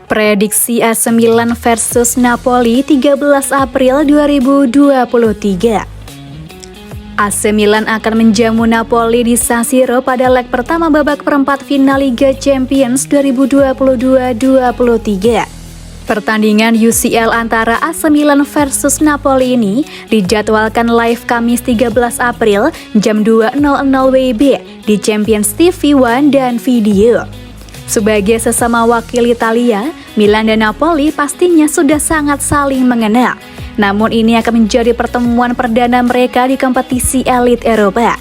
Prediksi AC Milan versus Napoli 13 April 2023. AC Milan akan menjamu Napoli di San Siro pada leg pertama babak perempat final Liga Champions 2022-23. Pertandingan UCL antara AC Milan versus Napoli ini dijadwalkan live Kamis 13 April jam 2.00 WIB di Champions TV One dan Video. Sebagai sesama wakil Italia, Milan dan Napoli pastinya sudah sangat saling mengenal. Namun ini akan menjadi pertemuan perdana mereka di kompetisi elit Eropa.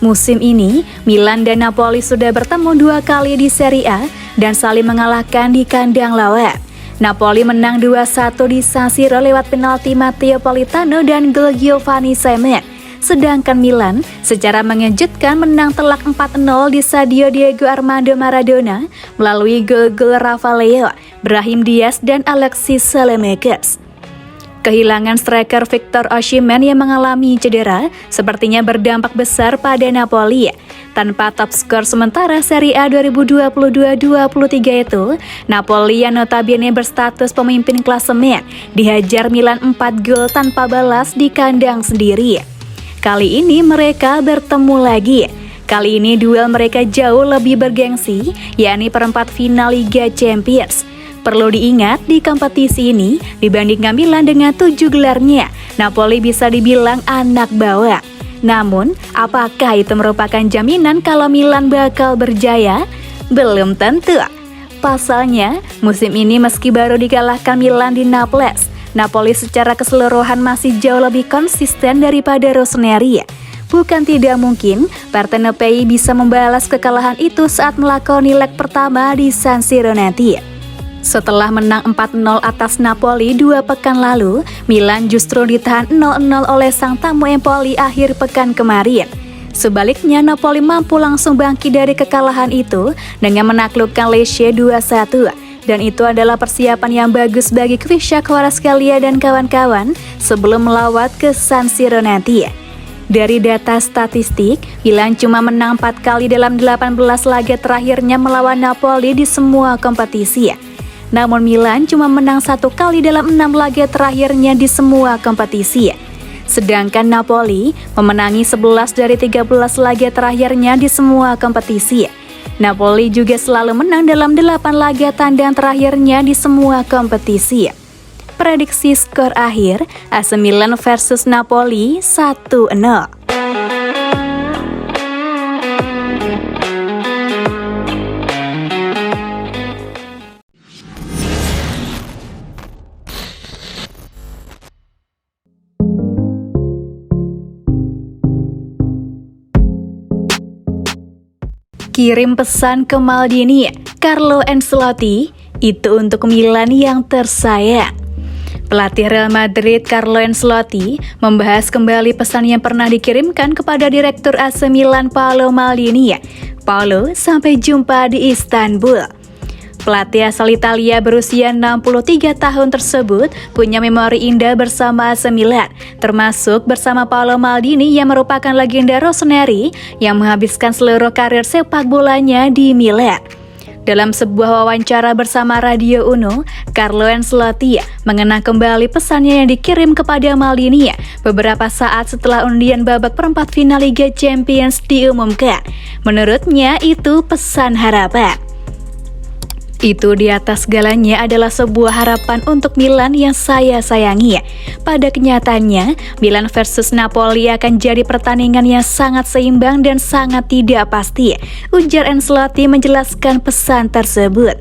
Musim ini, Milan dan Napoli sudah bertemu 2 kali di Serie A dan saling mengalahkan di kandang lawan. Napoli menang 2-1 di San Siro lewat penalti Matteo Politano dan gol Giovanni Semen. Sedangkan Milan secara mengejutkan menang telak 4-0 di Stadio Diego Armando Maradona melalui gol-gol Rafael, Brahim Diaz dan Alexis Saelemaekers. Kehilangan striker Victor Osimhen yang mengalami cedera sepertinya berdampak besar pada Napoli. Tanpa top skor sementara Serie A 2022-23 itu, Napoli yang notabene berstatus pemimpin klasemen dihajar Milan 4 gol tanpa balas di kandang sendiri. Kali ini mereka bertemu lagi. Kali ini duel mereka jauh lebih bergengsi, yakni perempat final Liga Champions. Perlu diingat, di kompetisi ini, dibandingkan Milan dengan 7 gelarnya, Napoli bisa dibilang anak bawang. Namun, apakah itu merupakan jaminan kalau Milan bakal berjaya? Belum tentu. Pasalnya, musim ini meski baru dikalahkan Milan di Naples, Napoli secara keseluruhan masih jauh lebih konsisten daripada Rossoneri. Bukan tidak mungkin, Partenopei bisa membalas kekalahan itu saat melakoni leg pertama di San Siro nanti. Setelah menang 4-0 atas Napoli 2 pekan lalu, Milan justru ditahan 0-0 oleh sang tamu Empoli akhir pekan kemarin. Sebaliknya, Napoli mampu langsung bangkit dari kekalahan itu dengan menaklukkan Lecce 2-1. Dan itu adalah persiapan yang bagus bagi Khvicha Kvaratskhelia dan kawan-kawan sebelum melawat ke San Siro nanti. Dari data statistik, Milan cuma menang 4 kali dalam 18 laga terakhirnya melawan Napoli di semua kompetisi. Namun Milan cuma menang 1 kali dalam 6 laga terakhirnya di semua kompetisi. Sedangkan Napoli memenangi 11 dari 13 laga terakhirnya di semua kompetisi. Napoli juga selalu menang dalam 8 laga tandang terakhirnya di semua kompetisi. Prediksi skor akhir AC Milan versus Napoli 1-0. Kirim pesan ke Maldini, Carlo Ancelotti, itu untuk Milan yang tersayang. Pelatih Real Madrid Carlo Ancelotti membahas kembali pesan yang pernah dikirimkan kepada Direktur AC Milan Paolo Maldini. Paolo, sampai jumpa di Istanbul. Pelatih asal Italia berusia 63 tahun tersebut punya memori indah bersama AC Milan, termasuk bersama Paolo Maldini yang merupakan legenda Rossoneri yang menghabiskan seluruh karir sepak bolanya di Milan. Dalam sebuah wawancara bersama Radio Uno, Carlo Ancelotti mengenang kembali pesannya yang dikirim kepada Maldini beberapa saat setelah undian babak perempat final Liga Champions diumumkan. Menurutnya itu pesan harapan. Itu di atas segalanya adalah sebuah harapan untuk Milan yang saya sayangi. Pada kenyataannya, Milan versus Napoli akan jadi pertandingan yang sangat seimbang dan sangat tidak pasti, ujar Ancelotti menjelaskan pesan tersebut.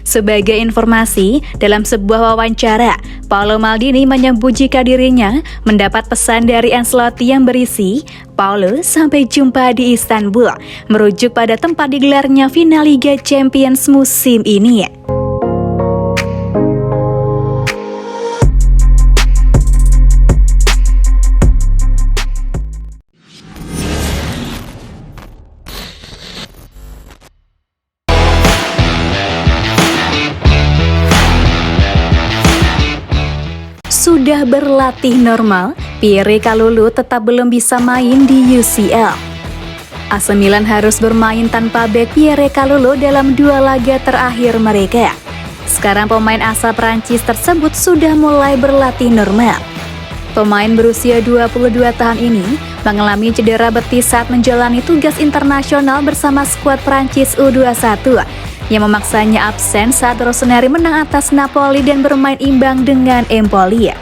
Sebagai informasi, dalam sebuah wawancara, Paolo Maldini menyebut jika dirinya mendapat pesan dari Ancelotti yang berisi, "Paolo, sampai jumpa di Istanbul," merujuk pada tempat digelarnya final Liga Champions musim ini. Sudah berlatih normal, Pierre Kalulu tetap belum bisa main di UCL. AC Milan harus bermain tanpa bek Pierre Kalulu dalam 2 laga terakhir mereka. Sekarang pemain asal Prancis tersebut sudah mulai berlatih normal. Pemain berusia 22 tahun ini mengalami cedera betis saat menjalani tugas internasional bersama skuad Prancis U21 yang memaksanya absen saat Rossoneri menang atas Napoli dan bermain imbang dengan Empoli.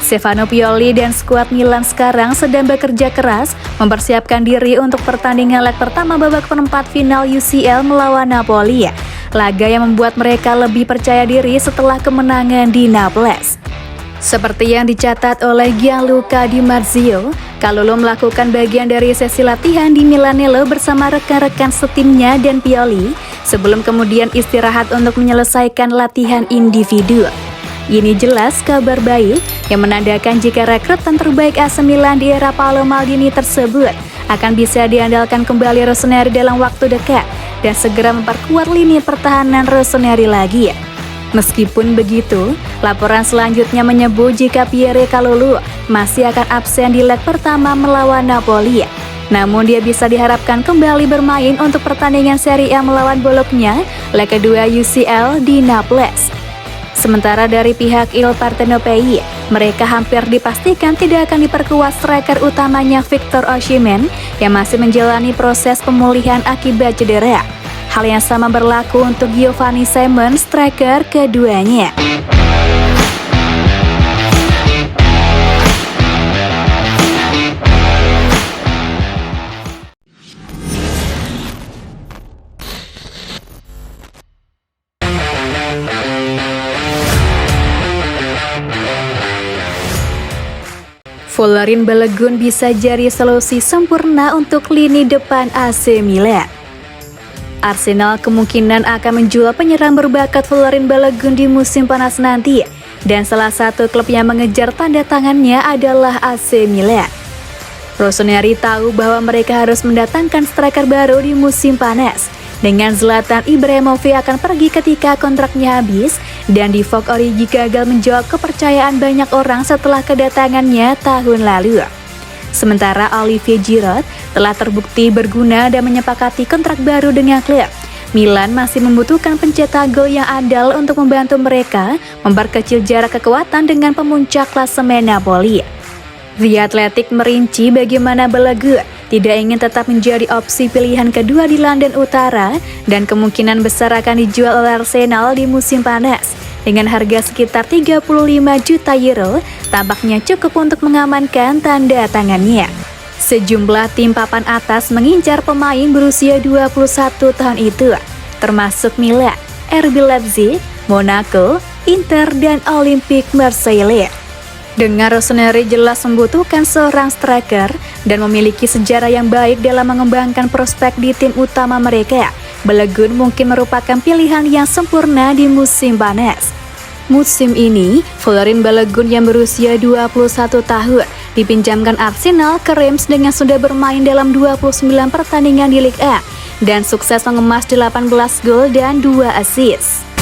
Stefano Pioli dan skuad Milan sekarang sedang bekerja keras mempersiapkan diri untuk pertandingan leg pertama babak perempat final UCL melawan Napoli, laga yang membuat mereka lebih percaya diri setelah kemenangan di Naples. Seperti yang dicatat oleh Gianluca Di Marzio, Kalulu melakukan bagian dari sesi latihan di Milanello bersama rekan-rekan setimnya dan Pioli sebelum kemudian istirahat untuk menyelesaikan latihan individu. Ini jelas kabar baik yang menandakan jika rekrutan terbaik AC Milan di era Paolo Maldini tersebut akan bisa diandalkan kembali Rossoneri dalam waktu dekat dan segera memperkuat lini pertahanan Rossoneri lagi. Meskipun begitu, laporan selanjutnya menyebut jika Pierre Kalulu masih akan absen di leg pertama melawan Napoli. Namun dia bisa diharapkan kembali bermain untuk pertandingan Serie A melawan Bologna, leg kedua UCL di Naples. Sementara dari pihak Il Partenopei, mereka hampir dipastikan tidak akan diperkuat striker utamanya Victor Osimhen yang masih menjalani proses pemulihan akibat cedera. Hal yang sama berlaku untuk Giovanni Simon, striker keduanya. Folarin Balogun bisa jadi solusi sempurna untuk lini depan AC Milan. Arsenal kemungkinan akan menjual penyerang berbakat Folarin Balogun di musim panas nanti, dan salah satu klub yang mengejar tanda tangannya adalah AC Milan. Rossoneri tahu bahwa mereka harus mendatangkan striker baru di musim panas, dengan Zlatan Ibrahimovic akan pergi ketika kontraknya habis, dan Divock Origi gagal menjawab kepercayaan banyak orang setelah kedatangannya tahun lalu. Sementara Olivier Giroud telah terbukti berguna dan menyepakati kontrak baru dengan klub. Milan masih membutuhkan pencetak gol yang andal untuk membantu mereka memperkecil jarak kekuatan dengan pemuncak klasemen Napoli. The Athletic merinci bagaimana Balogun tidak ingin tetap menjadi opsi pilihan kedua di London Utara dan kemungkinan besar akan dijual oleh Arsenal di musim panas. Dengan harga sekitar 35 juta euro, tampaknya cukup untuk mengamankan tanda tangannya. Sejumlah tim papan atas mengincar pemain berusia 21 tahun itu, termasuk Milan, RB Leipzig, Monaco, Inter, dan Olympique Marseille. Dengan Rossoneri jelas membutuhkan seorang striker dan memiliki sejarah yang baik dalam mengembangkan prospek di tim utama mereka, Balogun mungkin merupakan pilihan yang sempurna di musim panas. Musim ini, Folarin Balogun yang berusia 21 tahun dipinjamkan Arsenal ke Reims dengan sudah bermain dalam 29 pertandingan di Liga A dan sukses mengemas 18 gol dan 2 assist.